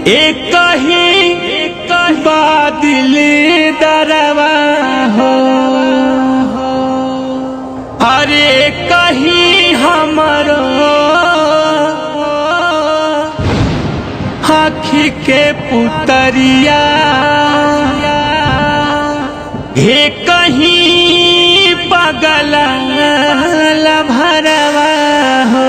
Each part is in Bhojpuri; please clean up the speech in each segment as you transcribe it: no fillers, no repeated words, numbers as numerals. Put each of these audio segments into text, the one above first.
एक ही बादल दरवा हो, अरे कहीं हमारो आँखी के पुतरिया, हे कहीं पगला भरवा हो।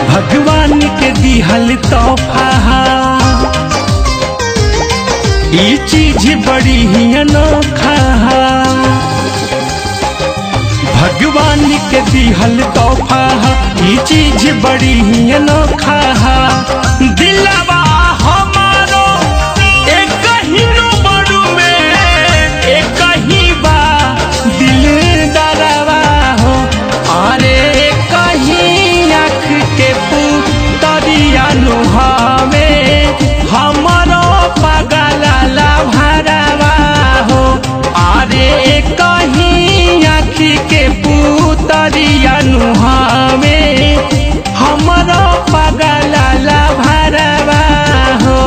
भगवान के दिहल तोहफा, ये चीज बड़ी ही अनोखा। भगवान के दिहल तोहफा, ये चीज बड़ी ही अनोखा। दिलवा हमारो एक ही बड़ू में, एक ही बा दिल दरवा हो, अरे कहीं आँख के पुतरिया नुहावे हमारो पगला भरवा हो, अरे कहीं आँख के पुतरिया नुहावे हमारो पगला भरवा हो।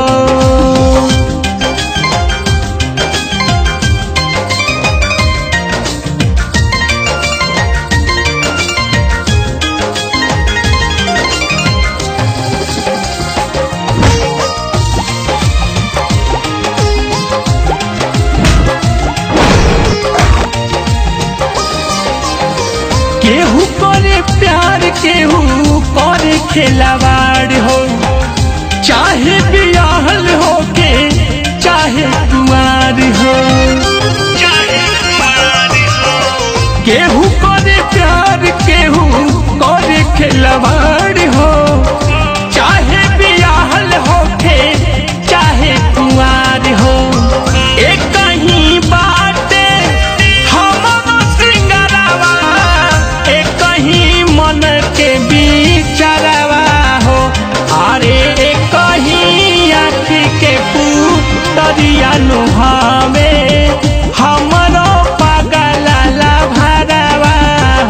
केहू करे प्यार, केहू करे खिलवाड़ हो, चाहे बियाहल हो के चाहे कुंवार हो। केहू करे प्यार, केहू करे खिलवाड़ हो, चाहे बियाहल हो के चाहे कुंवार हो। एक ही बाटे हमारो सिंगरवा, एक ही मन के बिचारवा हो, अरे एक ही आँख के पुतरिया नुहावे हमारो पगला भरवा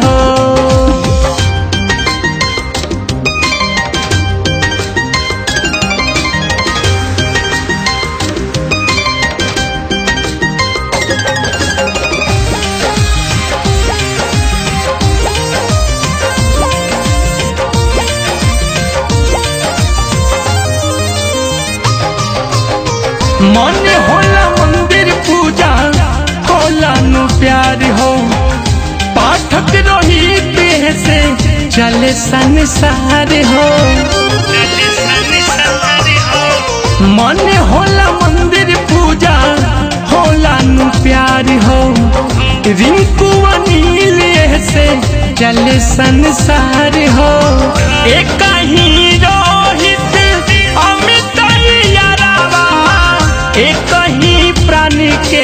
हो। मन होला मंदिर पूजा होला नु प्यार हो, पाठक रोहित से चले संसार हो। मन होला मंदिर पूजा होला नु प्यार हो, रिंकू अनिल से चले संसार हो। एक ही रोहित अमित यारावा, एक ही प्राण के